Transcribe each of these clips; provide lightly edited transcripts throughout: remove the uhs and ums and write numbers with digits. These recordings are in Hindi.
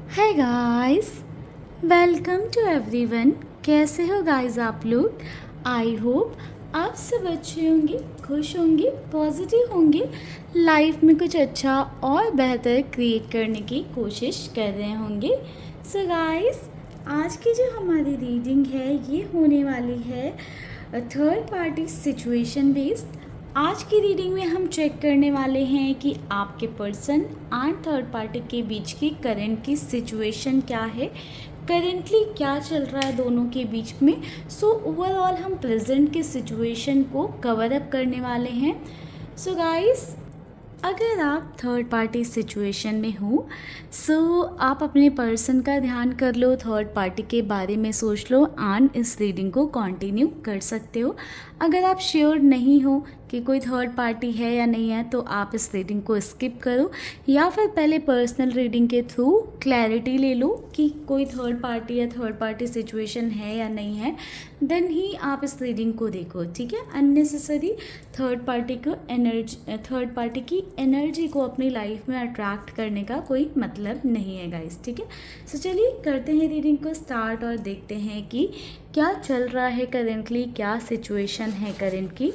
Hi guys, welcome to everyone. कैसे हो गाइस आप लोग? आई होप आप सब अच्छे होंगे, खुश होंगे, पॉजिटिव होंगे, लाइफ में कुछ अच्छा और बेहतर क्रिएट करने की कोशिश कर रहे होंगे। सो गाइस, आज की जो हमारी रीडिंग है ये होने वाली है थर्ड पार्टी सिचुएशन बेस्ड। आज की रीडिंग में हम चेक करने वाले हैं कि आपके पर्सन एंड थर्ड पार्टी के बीच की करंट की सिचुएशन क्या है, करेंटली क्या चल रहा है दोनों के बीच में। सो ओवरऑल हम प्रेजेंट की सिचुएशन को कवर अप करने वाले हैं। सो गाइस, अगर आप थर्ड पार्टी सिचुएशन में हो सो आप अपने पर्सन का ध्यान कर लो, थर्ड पार्टी के बारे में सोच लो एंड इस रीडिंग को कंटिन्यू कर सकते हो। अगर आप श्योर नहीं हो कि कोई थर्ड पार्टी है या नहीं है तो आप इस रीडिंग को स्किप करो या फिर पहले पर्सनल रीडिंग के थ्रू क्लैरिटी ले लो कि कोई थर्ड पार्टी या थर्ड पार्टी सिचुएशन है या नहीं है, देन ही आप इस रीडिंग को देखो, ठीक है। अननेसेसरी थर्ड पार्टी की एनर्जी को अपनी लाइफ में अट्रैक्ट करने का कोई मतलब नहीं है गाइस, ठीक है। सो चलिए करते हैं रीडिंग को स्टार्ट और देखते हैं कि क्या चल रहा है करेंटली, क्या सिचुएशन है करंट की।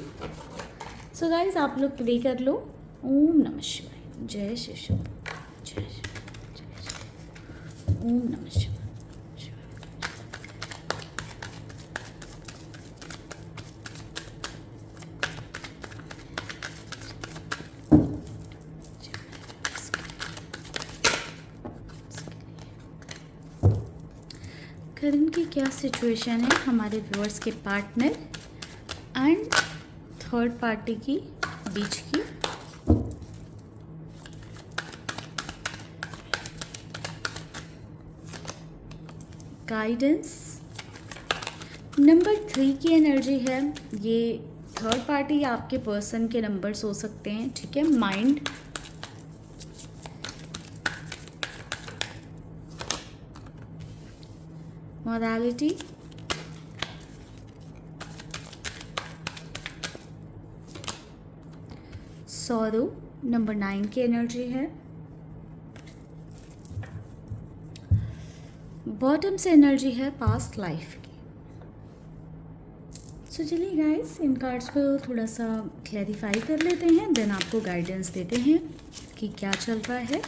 सो गाइस, आप लोग प्ले कर लो। ओम नमः शिवाय, जय श्री शिव, जय शिव, जय शिव, ओम नमः शिवाय। करंट की क्या सिचुएशन है हमारे व्यूअर्स के पार्टनर एंड थर्ड पार्टी की बीच की। गाइडेंस नंबर 3 की एनर्जी है। ये थर्ड पार्टी आपके पर्सन के नंबर्स हो सकते हैं, ठीक है। माइंड, मोरालिटी, सॉरो नंबर 9 की एनर्जी है। बॉटम से एनर्जी है पास्ट लाइफ की। सो चलिए गाइस, इन कार्ड्स को थोड़ा सा क्लैरिफाई कर लेते हैं, देन आपको गाइडेंस देते हैं कि क्या चल रहा है।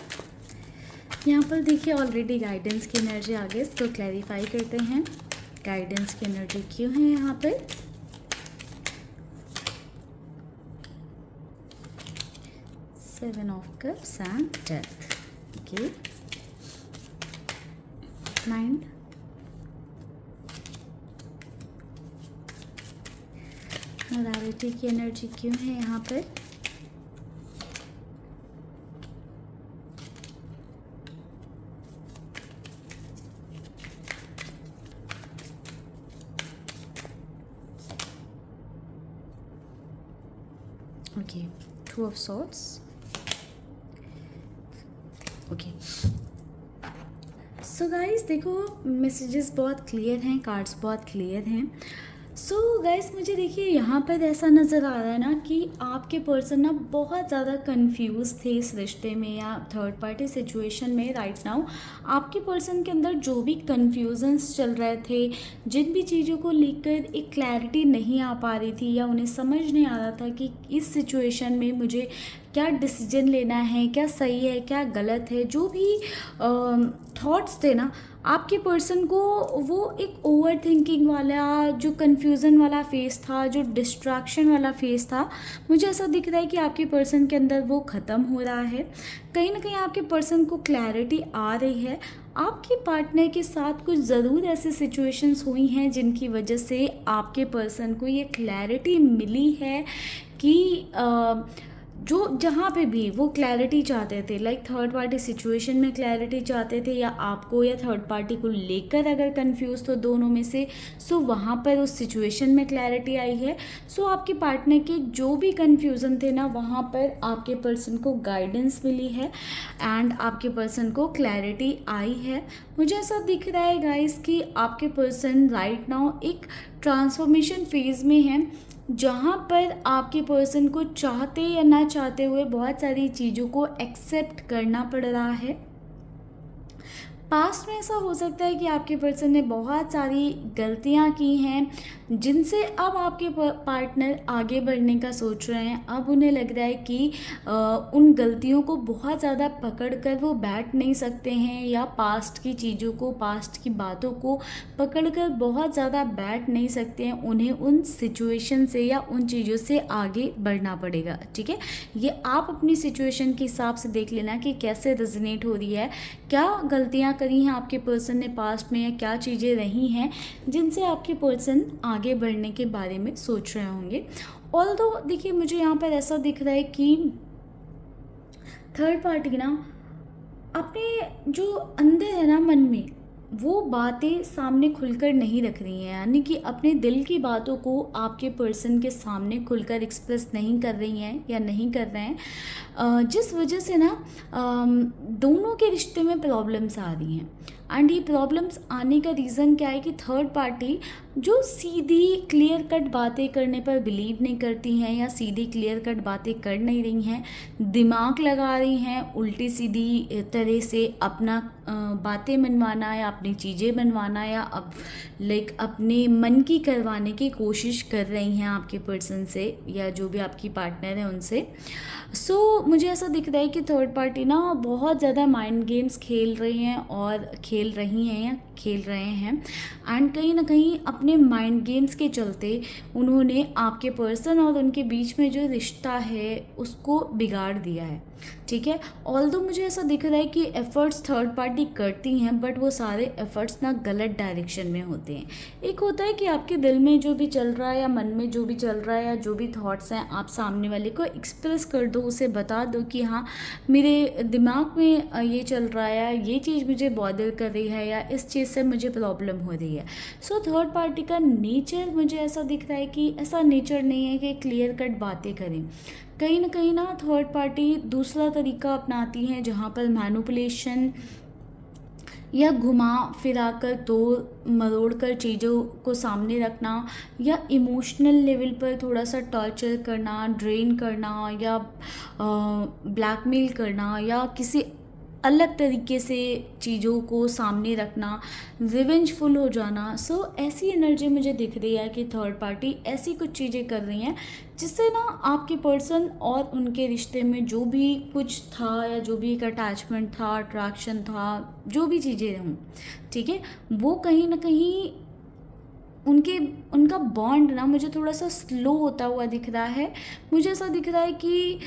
यहाँ पर देखिए ऑलरेडी गाइडेंस की एनर्जी आ गई, इसको क्लैरिफाई करते हैं गाइडेंस की एनर्जी क्यों है यहाँ पर। Seven of cups and death, okay. Mind, morality की एनर्जी क्यों है यहाँ पर। Okay, two of swords, okay. So guys देखो, मैसेजेस बहुत क्लियर हैं, कार्ड्स बहुत क्लियर हैं। सो गाइस मुझे देखिए यहाँ पर ऐसा नज़र आ रहा है ना कि आपके पर्सन ना बहुत ज़्यादा कंफ्यूज थे इस रिश्ते में या थर्ड पार्टी सिचुएशन में। राइट नाउ आपके पर्सन के अंदर जो भी कन्फ्यूजन्स चल रहे थे, जिन भी चीज़ों को लेकर एक क्लैरिटी नहीं आ पा रही थी या उन्हें समझ नहीं आ रहा था कि इस सिचुएशन में मुझे क्या डिसीजन लेना है, क्या सही है, क्या गलत है, जो भी थॉट्स थे ना आपके पर्सन को, वो एक ओवर थिंकिंग वाला जो कन्फ्यूज़न वाला फेस था, जो डिस्ट्रैक्शन वाला फेस था, मुझे ऐसा दिख रहा है कि आपके पर्सन के अंदर वो ख़त्म हो रहा है। कहीं ना कहीं आपके पर्सन को क्लैरिटी आ रही है। आपके पार्टनर के साथ कुछ ज़रूर ऐसे सिचुएशंस हुई हैं जिनकी वजह से आपके पर्सन को ये क्लैरिटी मिली है कि जो जहाँ पे भी वो क्लैरिटी चाहते थे, लाइक थर्ड पार्टी सिचुएशन में क्लैरिटी चाहते थे या आपको या थर्ड पार्टी को लेकर अगर कंफ्यूज तो दोनों में से, सो वहाँ पर उस सिचुएशन में क्लैरिटी आई है। सो आपके पार्टनर के जो भी कंफ्यूजन थे ना, वहाँ पर आपके पर्सन को गाइडेंस मिली है एंड आपके पर्सन को क्लैरिटी आई है। मुझे ऐसा दिख रहा है गाइस कि आपके पर्सन राइट नाउ एक ट्रांसफॉर्मेशन फेज़ में है, जहाँ पर आपके पर्सन को चाहते या ना चाहते हुए बहुत सारी चीज़ों को एक्सेप्ट करना पड़ रहा है। पास्ट में ऐसा हो सकता है कि आपके पर्सन ने बहुत सारी गलतियां की हैं जिनसे अब आपके पार्टनर आगे बढ़ने का सोच रहे हैं। अब उन्हें लग रहा है कि उन गलतियों को बहुत ज़्यादा पकड़ कर वो बैठ नहीं सकते हैं, या पास्ट की चीज़ों को, पास्ट की बातों को पकड़ कर बहुत ज़्यादा बैठ नहीं सकते हैं। उन्हें उन सिचुएशन से या उन चीज़ों से आगे बढ़ना पड़ेगा। ठीक है, ये आप अपनी सिचुएशन के हिसाब से देख लेना कि कैसे रेजोनेट हो रही है, क्या गलतियां करी हैं आपके पर्सन ने पास्ट में, या क्या चीज़ें रही हैं जिनसे आपके पर्सन आगे बढ़ने के बारे में सोच रहे होंगे। ऑल्दो देखिए, मुझे यहाँ पर ऐसा दिख रहा है कि थर्ड पार्टी ना अपने जो अंदर है ना मन में, वो बातें सामने खुलकर नहीं रख रही हैं, यानी कि अपने दिल की बातों को आपके पर्सन के सामने खुलकर एक्सप्रेस नहीं कर रही हैं या नहीं कर रहे हैं, जिस वजह से ना दोनों के रिश्ते में प्रॉब्लम्स आ रही हैं। एंड ये प्रॉब्लम्स आने का रीज़न क्या है कि थर्ड पार्टी जो सीधी क्लियर कट बातें करने पर बिलीव नहीं करती हैं, या सीधी क्लियर कट बातें कर नहीं रही हैं, दिमाग लगा रही हैं, उल्टी सीधी तरह से अपना बातें मनवाना या अपनी चीज़ें मनवाना, या अपने मन की करवाने की कोशिश कर रही हैं आपके पर्सन से, या जो भी आपकी पार्टनर है उनसे। मुझे ऐसा दिख रहा है कि थर्ड पार्टी ना बहुत ज़्यादा माइंड गेम्स खेल रही हैं, और खेल रही हैं या खेल रहे हैं। एंड कहीं ना कहीं अपने माइंड गेम्स के चलते उन्होंने आपके पर्सन और उनके बीच में जो रिश्ता है उसको बिगाड़ दिया है। ठीक है, ऑल्दो मुझे ऐसा दिख रहा है कि एफ़र्ट्स थर्ड पार्टी करती हैं, बट वो सारे एफ़र्ट्स ना गलत डायरेक्शन में होते हैं। एक होता है कि आपके दिल में जो भी चल रहा है, या मन में जो भी चल रहा है, या जो भी थॉट्स हैं, आप सामने वाले को एक्सप्रेस कर दो, उसे बता दो कि हाँ, मेरे दिमाग में ये चल रहा है, ये चीज़ मुझे बॉदर कर रही है, या इस चीज़ से मुझे प्रॉब्लम हो रही है। थर्ड पार्टी का नेचर मुझे ऐसा दिख रहा है कि ऐसा नेचर नहीं है कि क्लियर कट बातें करें। कहीं ना थर्ड पार्टी दूसरा तरीका अपनाती हैं, जहाँ पर मैनिपुलेशन या घुमा फिरा कर तोड़ मरोड़ कर चीज़ों को सामने रखना, या इमोशनल लेवल पर थोड़ा सा टॉर्चर करना, ड्रेन करना, या ब्लैकमेल करना, या किसी अलग तरीके से चीज़ों को सामने रखना, रिवेंजफुल हो जाना। ऐसी एनर्जी मुझे दिख रही है कि थर्ड पार्टी ऐसी कुछ चीज़ें कर रही हैं जिससे ना आपके पर्सन और उनके रिश्ते में जो भी कुछ था, या जो भी एक अटैचमेंट था, अट्रैक्शन था, जो भी चीज़ें हों, ठीक है, वो कहीं ना कहीं उनका बॉन्ड ना मुझे थोड़ा सा स्लो होता हुआ दिख रहा है। मुझे ऐसा दिख रहा है कि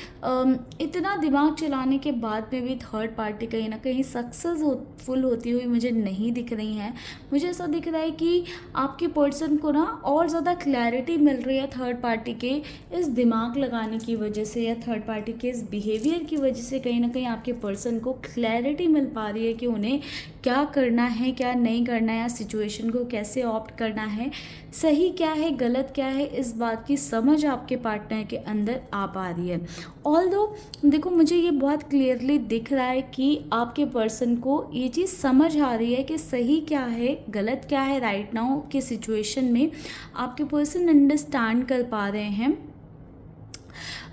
इतना दिमाग चलाने के बाद में भी थर्ड पार्टी कहीं ना कहीं सक्सेसफुल होती हुई मुझे नहीं दिख रही हैं। मुझे ऐसा दिख रहा है कि आपके पर्सन को ना और ज़्यादा क्लैरिटी मिल रही है थर्ड पार्टी के इस दिमाग लगाने की वजह से, या थर्ड पार्टी के इस बिहेवियर की वजह से कहीं ना कहीं आपके पर्सन को क्लैरिटी मिल पा रही है कि उन्हें क्या करना है, क्या नहीं करना है, या सिचुएशन को कैसे ऑप्ट करना है, सही क्या है, गलत क्या है, इस बात की समझ आपके पार्टनर के अंदर आ पा रही है। ऑल्दो देखो, मुझे ये बहुत क्लियरली दिख रहा है कि आपके पर्सन को ये चीज़ समझ आ रही है कि सही क्या है, गलत क्या है। राइट नाउ के सिचुएशन में आपके पर्सन अंडरस्टैंड कर पा रहे हैं।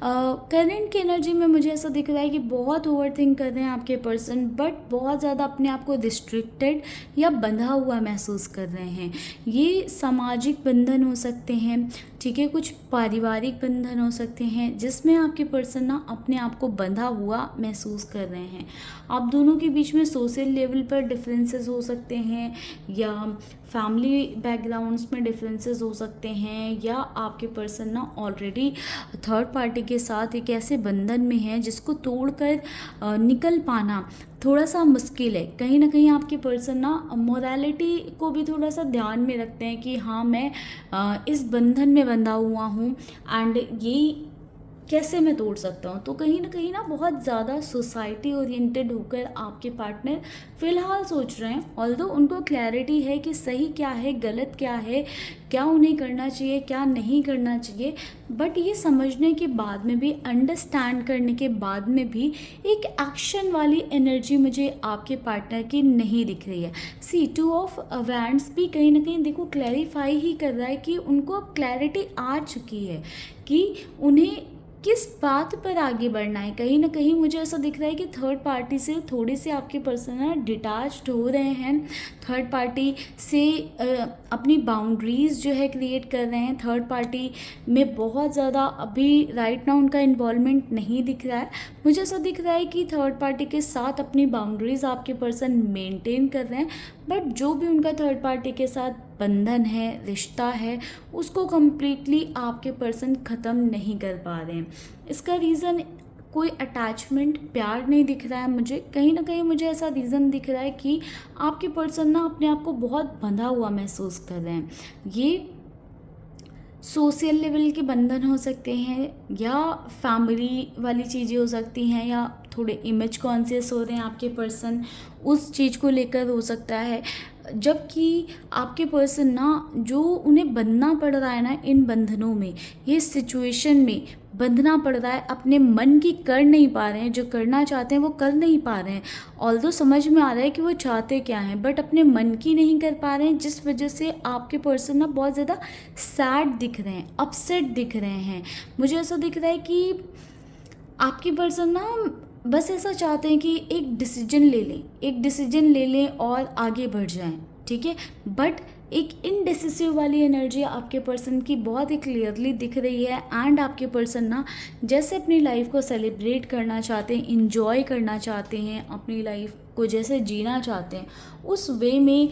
करंट की एनर्जी में मुझे ऐसा दिख रहा है कि बहुत ओवर थिंक कर रहे हैं आपके पर्सन, बट बहुत ज़्यादा अपने आप को रिस्ट्रिक्टेड या बंधा हुआ महसूस कर रहे हैं। ये सामाजिक बंधन हो सकते हैं, ठीक है, कुछ पारिवारिक बंधन हो सकते हैं, जिसमें आपके पर्सन ना अपने आप को बंधा हुआ महसूस कर रहे हैं। आप दोनों के बीच में सोशल लेवल पर डिफरेंसेस हो सकते हैं, या फैमिली बैकग्राउंड्स में डिफरेंसेस हो सकते हैं, या आपके पर्सन ना ऑलरेडी थर्ड पार्टी के साथ एक ऐसे बंधन में है जिसको तोड़कर निकल पाना थोड़ा सा मुश्किल है। कहीं ना कहीं आपके पर्सन ना मोरालिटी को भी थोड़ा सा ध्यान में रखते हैं कि हाँ, मैं इस बंधन में बंधा हुआ हूँ, एंड ये कैसे मैं तोड़ सकता हूँ। तो कहीं ना बहुत ज़्यादा सोसाइटी ओरिएंटेड होकर आपके पार्टनर फ़िलहाल सोच रहे हैं। ऑल्दो उनको क्लैरिटी है कि सही क्या है, गलत क्या है, क्या उन्हें करना चाहिए, क्या नहीं करना चाहिए, बट ये समझने के बाद में भी, अंडरस्टैंड करने के बाद में भी एक एक्शन वाली एनर्जी मुझे आपके पार्टनर की नहीं दिख रही है। टू ऑफ वैंड्स भी कहीं ना कहीं देखो क्लैरिफाई ही कर रहा है कि उनको अब क्लैरिटी आ चुकी है कि उन्हें किस बात पर आगे बढ़ना है। कहीं ना कहीं मुझे ऐसा दिख रहा है कि थर्ड पार्टी से थोड़े से आपके पर्सन ना डिटैच्ड हो रहे हैं, थर्ड पार्टी से अपनी बाउंड्रीज़ जो है क्रिएट कर रहे हैं। थर्ड पार्टी में बहुत ज़्यादा अभी राइट नाउ उनका इन्वॉल्वमेंट नहीं दिख रहा है। मुझे ऐसा दिख रहा है कि थर्ड पार्टी के साथ अपनी बाउंड्रीज़ आपके पर्सन मेंटेन कर रहे हैं, बट जो भी उनका थर्ड पार्टी के साथ बंधन है, रिश्ता है, उसको कम्प्लीटली आपके पर्सन ख़त्म नहीं कर पा रहे हैं। इसका रीज़न कोई अटैचमेंट, प्यार नहीं दिख रहा है मुझे। कहीं ना कहीं मुझे ऐसा रीज़न दिख रहा है कि आपके पर्सन ना अपने आप को बहुत बंधा हुआ महसूस कर रहे हैं। ये सोशल लेवल के बंधन हो सकते हैं या फैमिली वाली चीज़ें हो सकती हैं, या थोड़े इमेज कॉन्शियस हो रहे हैं आपके पर्सन, उस चीज़ को लेकर हो सकता है। जबकि आपके पर्सन ना जो उन्हें बंधना पड़ रहा है ना, इन बंधनों में, ये सिचुएशन में बंधना पड़ रहा है, अपने मन की कर नहीं पा रहे हैं, जो करना चाहते हैं वो कर नहीं पा रहे हैं। ऑल्दो समझ में आ रहा है कि वो चाहते क्या हैं, बट अपने मन की नहीं कर पा रहे हैं, जिस वजह से आपके पर्सन ना बहुत ज़्यादा सैड दिख रहे हैं, अपसेट दिख रहे हैं। मुझे ऐसा दिख रहा है कि आपके पर्सन ना बस ऐसा चाहते हैं कि एक डिसीजन ले लें, एक डिसीजन ले लें और आगे बढ़ जाएं, ठीक है। बट एक इनडिसिसिव वाली एनर्जी आपके पर्सन की बहुत ही क्लियरली दिख रही है। एंड आपके पर्सन ना जैसे अपनी लाइफ को सेलिब्रेट करना चाहते हैं, इंजॉय करना चाहते हैं, अपनी लाइफ को जैसे जीना चाहते हैं, उस वे में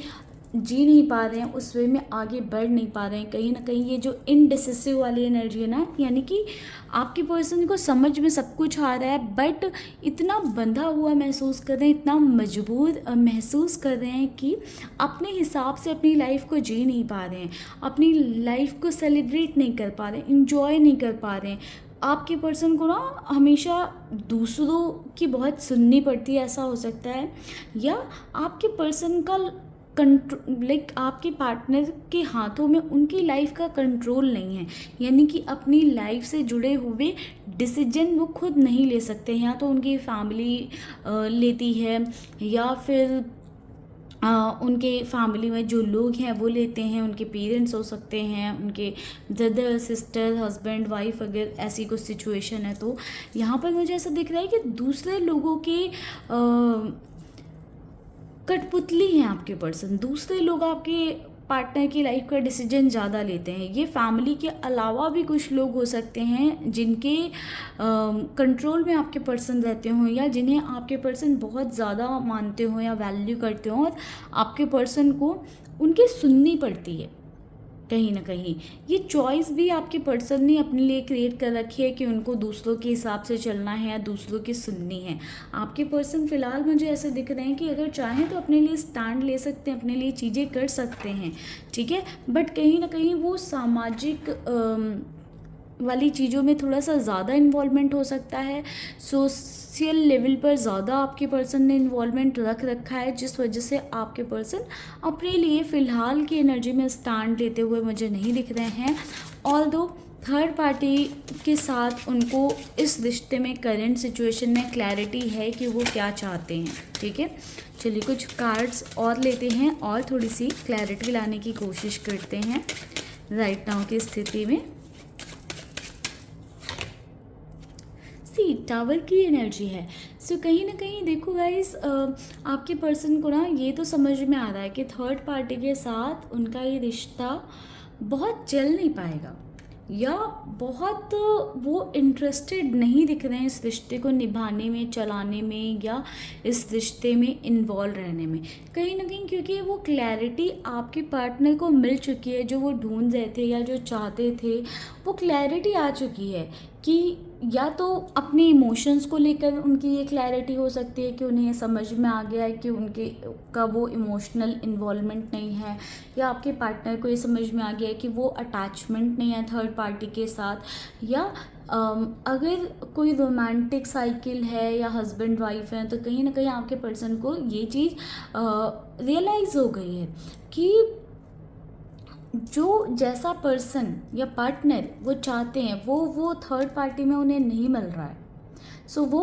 जी नहीं पा रहे हैं, उस वे में आगे बढ़ नहीं पा रहे हैं। कहीं ना कहीं ये जो इनडिसिसिव वाली एनर्जी है ना, यानी कि आपके पर्सन को समझ में सब कुछ आ रहा है, बट इतना बंधा हुआ महसूस कर रहे हैं, इतना मजबूर महसूस कर रहे हैं कि अपने हिसाब से अपनी लाइफ को जी नहीं पा रहे हैं, अपनी लाइफ को सेलिब्रेट नहीं कर पा रहे हैं, इंजॉय नहीं कर पा रहे हैं। आपके पर्सन को ना हमेशा दूसरों की बहुत सुननी पड़ती है, ऐसा हो सकता है। या आपके पर्सन का लाइक आपके पार्टनर के हाथों में उनकी लाइफ का कंट्रोल नहीं है, यानी कि अपनी लाइफ से जुड़े हुए डिसीजन वो खुद नहीं ले सकते। या तो उनकी फैमिली लेती है, या फिर उनके फैमिली में जो लोग हैं वो लेते हैं, उनके पेरेंट्स हो सकते हैं, उनके ब्रदर सिस्टर हस्बैंड वाइफ, अगर ऐसी कुछ सिचुएशन है तो यहाँ पर मुझे ऐसा दिख रहा है कि दूसरे लोगों के कठपुतली हैं आपके पर्सन। दूसरे लोग आपके पार्टनर की लाइफ का डिसीजन ज़्यादा लेते हैं। ये फैमिली के अलावा भी कुछ लोग हो सकते हैं जिनके कंट्रोल में आपके पर्सन रहते हों, या जिन्हें आपके पर्सन बहुत ज़्यादा मानते हो या वैल्यू करते हो, और आपके पर्सन को उनकी सुननी पड़ती है। कहीं ना कहीं ये चॉइस भी आपके पर्सन ने अपने लिए क्रिएट कर रखी है कि उनको दूसरों के हिसाब से चलना है या दूसरों की सुननी है। आपके पर्सन फ़िलहाल मुझे ऐसे दिख रहे हैं कि अगर चाहें तो अपने लिए स्टैंड ले सकते हैं, अपने लिए चीज़ें कर सकते हैं, ठीक है। बट कहीं ना कहीं वो सामाजिक वाली चीज़ों में थोड़ा सा ज़्यादा इन्वॉल्वमेंट हो सकता है। सोशल लेवल पर ज़्यादा आपके पर्सन ने इन्वॉल्वमेंट रख रखा है, जिस वजह से आपके पर्सन अपने लिए फ़िलहाल की एनर्जी में स्टैंड लेते हुए मुझे नहीं दिख रहे हैं। ऑल्दो थर्ड पार्टी के साथ उनको इस रिश्ते में करंट सिचुएशन में क्लैरिटी है कि वो क्या चाहते हैं, ठीक है। चलिए कुछ कार्ड्स और लेते हैं और थोड़ी सी क्लैरिटी लाने की कोशिश करते हैं राइट नाउ की स्थिति में। टावर की एनर्जी है। सो कहीं ना कहीं देखो गाइस, आपके पर्सन को ना ये तो समझ में आ रहा है कि थर्ड पार्टी के साथ उनका ये रिश्ता बहुत चल नहीं पाएगा, या बहुत वो इंटरेस्टेड नहीं दिख रहे हैं इस रिश्ते को निभाने में, चलाने में, या इस रिश्ते में इन्वॉल्व रहने में। कहीं ना कहीं क्योंकि वो क्लैरिटी आपके पार्टनर को मिल चुकी है, जो वो ढूंढ रहे थे या जो चाहते थे, वो क्लैरिटी आ चुकी है कि या तो अपने इमोशंस को लेकर उनकी ये क्लैरिटी हो सकती है कि उन्हें ये समझ में आ गया है कि उनके का वो इमोशनल इन्वॉल्वमेंट नहीं है, या आपके पार्टनर को ये समझ में आ गया है कि वो अटैचमेंट नहीं है थर्ड पार्टी के साथ, या अगर कोई रोमांटिक साइकिल है या हस्बैंड वाइफ है तो कहीं ना कहीं आपके पर्सन को ये चीज़ रियलाइज़ हो गई है कि जो जैसा पर्सन या पार्टनर वो चाहते हैं वो थर्ड पार्टी में उन्हें नहीं मिल रहा है। सो वो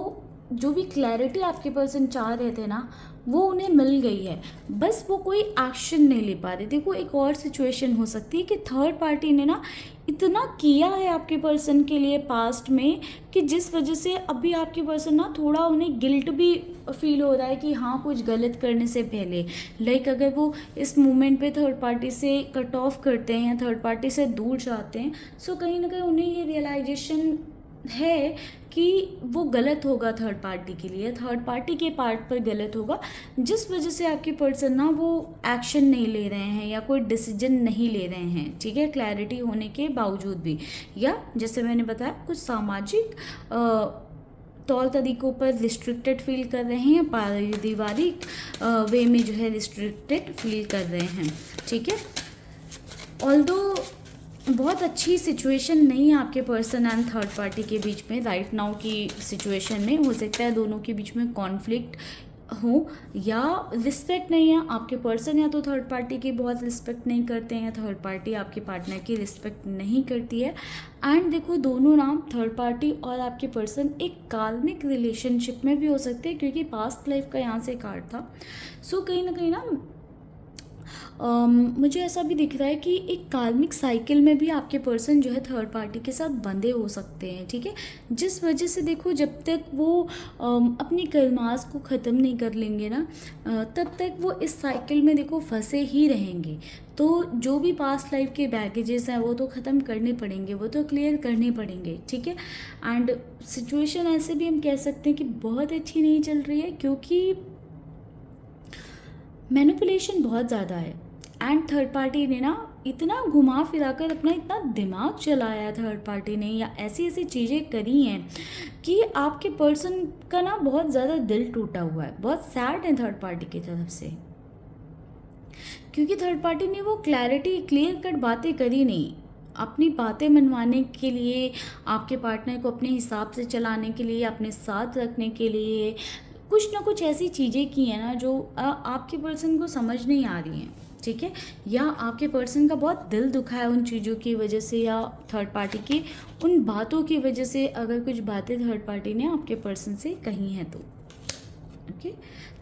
जो भी क्लैरिटी आपके पर्सन चाह रहे थे ना, वो उन्हें मिल गई है, बस वो कोई एक्शन नहीं ले पा रहे। देखो एक और सिचुएशन हो सकती है कि थर्ड पार्टी ने ना इतना किया है आपके पर्सन के लिए पास्ट में कि जिस वजह से अभी आपके पर्सन ना थोड़ा उन्हें गिल्ट भी फील हो रहा है कि हाँ कुछ गलत करने से पहले, लाइक अगर वो इस मोमेंट पे थर्ड पार्टी से कट ऑफ करते हैं या थर्ड पार्टी से दूर जाते हैं, सो कहीं ना कहीं उन्हें ये रियलाइजेशन है कि वो गलत होगा थर्ड पार्टी के लिए, थर्ड पार्टी के पार्ट पर गलत होगा, जिस वजह से आपके पर्सन ना वो एक्शन नहीं ले रहे हैं या कोई डिसीजन नहीं ले रहे हैं, ठीक है, क्लैरिटी होने के बावजूद भी, या जैसे मैंने बताया कुछ सामाजिक तौर तरीक़ों पर रिस्ट्रिक्टेड फील कर रहे हैं, पारिवारिक वे में जो है रिस्ट्रिक्टेड फील कर रहे हैं, ठीक है। ऑल्दो बहुत अच्छी सिचुएशन नहीं है आपके पर्सन एंड थर्ड पार्टी के बीच में राइट नाउ की सिचुएशन में, हो सकता है दोनों के बीच में कॉन्फ्लिक्ट हो या रिस्पेक्ट नहीं है, आपके पर्सन या तो थर्ड पार्टी की बहुत रिस्पेक्ट नहीं करते हैं या थर्ड पार्टी आपके पार्टनर की रिस्पेक्ट नहीं करती है। एंड देखो दोनों नाम थर्ड पार्टी और आपके पर्सन एक कार्मिक रिलेशनशिप में भी हो सकते हैं, क्योंकि पास्ट लाइफ का यहाँ से कार्ड था। सो कहीं ना मुझे ऐसा भी दिख रहा है कि एक कार्मिक साइकिल में भी आपके पर्सन जो है थर्ड पार्टी के साथ बंधे हो सकते हैं, ठीक है, जिस वजह से देखो जब तक वो अपनी कर्मास को ख़त्म नहीं कर लेंगे ना तब तक वो इस साइकिल में देखो फंसे ही रहेंगे। तो जो भी पास्ट लाइफ के बैगेजेस हैं वो तो ख़त्म करने पड़ेंगे, वो तो क्लियर करने पड़ेंगे, ठीक है। एंड सिचुएशन ऐसे भी हम कह सकते हैं कि बहुत अच्छी नहीं चल रही है, क्योंकि मैनिपुलेशन बहुत ज़्यादा है एंड थर्ड पार्टी ने ना इतना घुमा फिरा कर अपना इतना दिमाग चलाया है थर्ड पार्टी ने, या ऐसी ऐसी चीज़ें करी हैं कि आपके पर्सन का ना बहुत ज़्यादा दिल टूटा हुआ है, बहुत सैड है थर्ड पार्टी की तरफ से, क्योंकि थर्ड पार्टी ने वो क्लैरिटी क्लियर कट बातें करी नहीं, अपनी बातें मनवाने के लिए, आपके पार्टनर को अपने हिसाब से चलाने के लिए, अपने साथ रखने के लिए कुछ ना कुछ ऐसी चीज़ें की हैं ना जो आपके पर्सन को समझ नहीं आ रही हैं, ठीक है, या आपके पर्सन का बहुत दिल दुखा है उन चीज़ों की वजह से या थर्ड पार्टी की उन बातों की वजह से, अगर कुछ बातें थर्ड पार्टी ने आपके पर्सन से कही हैं तो, ओके।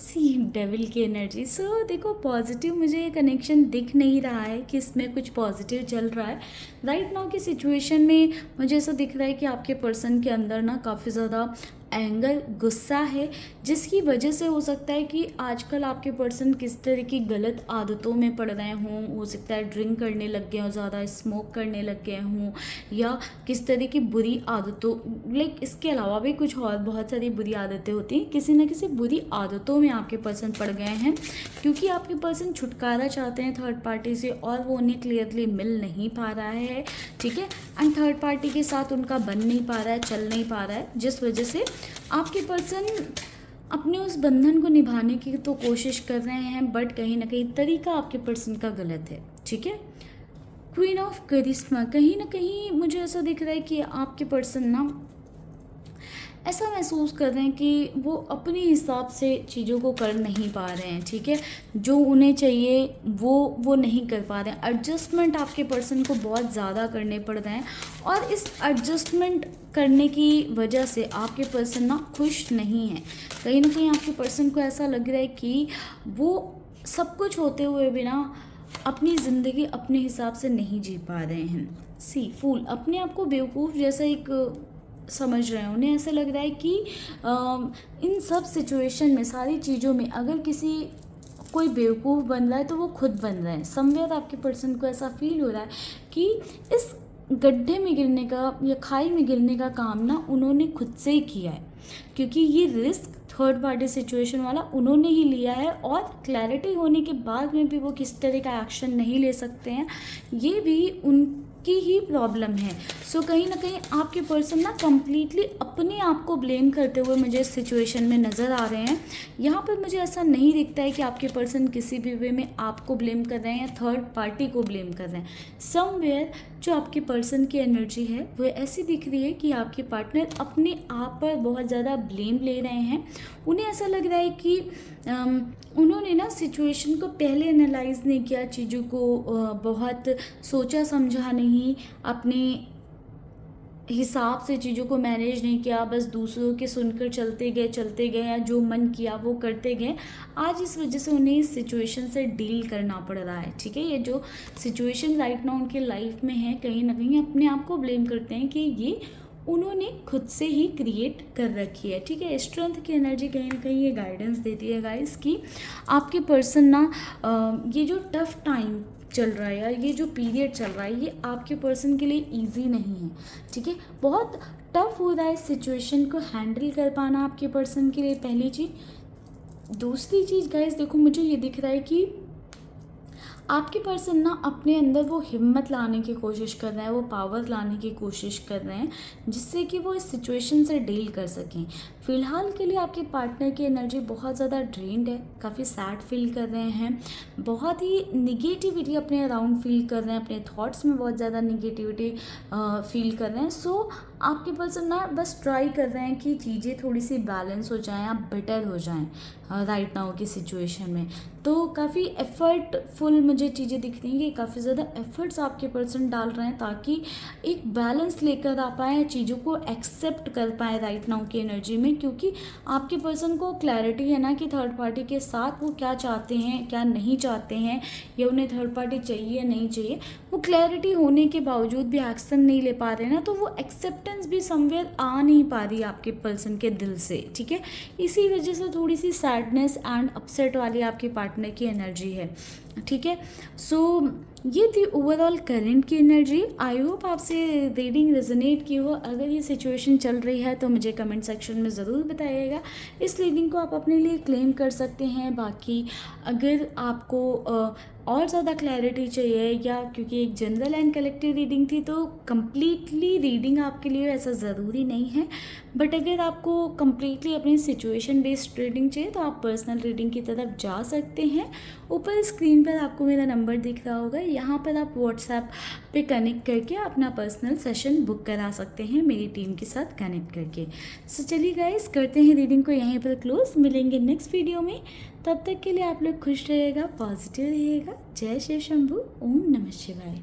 सी डेविल की एनर्जी, सो देखो पॉजिटिव मुझे ये कनेक्शन दिख नहीं रहा है कि इसमें कुछ पॉजिटिव चल रहा है राइट नाउ की सिचुएशन में। मुझे ऐसा दिख रहा है कि आपके पर्सन के अंदर ना काफ़ी ज़्यादा एंगर, गुस्सा है, जिसकी वजह से हो सकता है कि आजकल आपके पर्सन किस तरह की गलत आदतों में पड़ रहे हों, हो सकता है ड्रिंक करने लग गए हों, ज़्यादा स्मोक करने लग गए हों, या किस तरह की बुरी आदतों, लाइक इसके अलावा भी कुछ और बहुत सारी बुरी आदतें होती हैं, किसी न किसी बुरी आदतों में आपके पर्सन पड़ गए हैं, क्योंकि आपके पर्सन छुटकारा चाहते हैं थर्ड पार्टी से और वो उन्हें क्लियरली मिल नहीं पा रहा है, ठीक है, एंड थर्ड पार्टी के साथ उनका बन नहीं पा रहा है, चल नहीं पा रहा है, जिस वजह से आपके पर्सन अपने उस बंधन को निभाने की तो कोशिश कर रहे हैं, बट कहीं ना कहीं तरीका आपके पर्सन का गलत है, ठीक है। क्वीन ऑफ करिश्मा, कहीं ना कहीं मुझे ऐसा दिख रहा है कि आपके पर्सन ना ऐसा महसूस कर रहे हैं कि वो अपने हिसाब से चीज़ों को कर नहीं पा रहे हैं, ठीक है, जो उन्हें चाहिए वो नहीं कर पा रहे हैं, एडजस्टमेंट आपके पर्सन को बहुत ज़्यादा करने पड़ रहे हैं, और इस एडजस्टमेंट करने की वजह से आपके पर्सन ना खुश नहीं है, कहीं ना कहीं आपके पर्सन को ऐसा लग रहा है कि वो सब कुछ होते हुए भी ना अपनी ज़िंदगी अपने हिसाब से नहीं जी पा रहे हैं। सी फूल, अपने आप को बेवकूफ़ जैसा एक समझ रहे हैं, उन्हें ऐसा लग रहा है कि इन सब सिचुएशन में, सारी चीज़ों में अगर कोई बेवकूफ़ बन रहा है तो वो खुद बन रहे हैं। समवेयर आपके पर्सन को ऐसा फील हो रहा है कि इस गड्ढे में गिरने का या खाई में गिरने का काम ना उन्होंने खुद से ही किया है, क्योंकि ये रिस्क थर्ड पार्टी सिचुएशन वाला उन्होंने ही लिया है, और क्लैरिटी होने के बाद में भी वो किस तरह का एक्शन नहीं ले सकते हैं, ये भी उनकी ही प्रॉब्लम है। सो कहीं ना कहीं आपके पर्सन ना कम्प्लीटली अपने आप को ब्लेम करते हुए मुझे इस सिचुएशन में नज़र आ रहे हैं। यहाँ पर मुझे ऐसा नहीं दिखता है कि आपके पर्सन किसी भी वे में आपको ब्लेम कर रहे हैं या थर्ड पार्टी को ब्लेम कर रहे हैं। समवेयर जो आपके पर्सन की एनर्जी है वो ऐसी दिख रही है कि आपके पार्टनर अपने आप पर बहुत ज़्यादा ब्लेम ले रहे हैं। उन्हें ऐसा लग रहा है कि उन्होंने ना सिचुएशन को पहले एनालाइज नहीं किया, चीज़ों को बहुत सोचा समझा नहीं, अपने हिसाब से चीज़ों को मैनेज नहीं किया, बस दूसरों के सुनकर चलते गए या जो मन किया वो करते गए, आज इस वजह से उन्हें इस सिचुएशन से डील करना पड़ रहा है। ठीक है, ये जो सिचुएशन राइट नाउ उनके लाइफ में है, कहीं ना कहीं अपने आप को ब्लेम करते हैं कि ये उन्होंने खुद से ही क्रिएट कर रखी है। ठीक है, स्ट्रेंथ की एनर्जी कहीं ना कहीं ये गाइडेंस देती है गाइस कि आपके पर्सन ना ये जो टफ टाइम चल रहा है या ये जो पीरियड चल रहा है, ये आपके पर्सन के लिए इजी नहीं है। ठीक है, बहुत टफ हो रहा है इस सिचुएशन को हैंडल कर पाना आपके पर्सन के लिए, पहली चीज़। दूसरी चीज़ गाइस देखो, मुझे ये दिख रहा है कि आपके पर्सन ना अपने अंदर वो हिम्मत लाने की कोशिश कर रहे हैं, वो पावर लाने की कोशिश कर रहे हैं, जिससे कि वो इस सिचुएशन से डील कर सकें। फ़िलहाल के लिए आपके पार्टनर की एनर्जी बहुत ज़्यादा ड्रेन्ड है, काफ़ी सैड फील कर रहे हैं, बहुत ही निगेटिविटी अपने अराउंड फील कर रहे हैं, अपने थॉट्स में बहुत ज़्यादा निगेटिविटी फील कर रहे हैं। सो आपके पर्सन ना बस ट्राई कर रहे हैं कि चीज़ें थोड़ी सी बैलेंस हो जाएं, आप बेटर हो जाएं राइट नाउ की सिचुएशन में। तो काफ़ी एफर्टफुल मुझे चीज़ें दिख रही हैं कि काफ़ी ज़्यादा एफर्ट्स आपके पर्सन डाल रहे हैं ताकि एक बैलेंस लेकर आ पाए, चीज़ों को एक्सेप्ट कर पाए राइट नाउ की एनर्जी में। क्योंकि आपके पर्सन को क्लैरिटी है ना कि थर्ड पार्टी के साथ वो क्या चाहते हैं, क्या नहीं चाहते हैं, या उन्हें थर्ड पार्टी चाहिए या नहीं चाहिए। वो क्लैरिटी होने के बावजूद भी एक्शन नहीं ले पा रहे ना, तो वो एक्सेप्टेंस भी समवेयर आ नहीं पा रही आपके पर्सन के दिल से। ठीक है, इसी वजह से थोड़ी सी सैडनेस एंड अपसेट वाली आपके पार्टनर की एनर्जी है। ठीक है, सो ये थी ओवरऑल करंट की एनर्जी। आई होप आपसे रीडिंग रेजोनेट की हो। अगर ये सिचुएशन चल रही है तो मुझे कमेंट सेक्शन में ज़रूर बताइएगा। इस रीडिंग को आप अपने लिए क्लेम कर सकते हैं। बाकी अगर आपको और ज़्यादा क्लैरिटी चाहिए, या क्योंकि एक जनरल एंड कलेक्टिव रीडिंग थी तो कम्प्लीटली रीडिंग आपके लिए ऐसा ज़रूरी नहीं है, बट अगर आपको कम्प्लीटली अपनी सिचुएशन बेस्ड रीडिंग चाहिए तो आप पर्सनल रीडिंग की तरफ जा सकते हैं। ऊपर स्क्रीन पर आपको मेरा नंबर दिख रहा होगा, यहाँ पर आप व्हाट्सएप पे कनेक्ट करके अपना पर्सनल सेशन बुक करा सकते हैं मेरी टीम के साथ कनेक्ट करके। सो चलिए गाइस, करते हैं रीडिंग को यहीं पर क्लोज। मिलेंगे नेक्स्ट वीडियो में, तब तक के लिए आप लोग खुश रहिएगा, पॉजिटिव रहिएगा। जय श्री शंभू, ओम नमः शिवाय।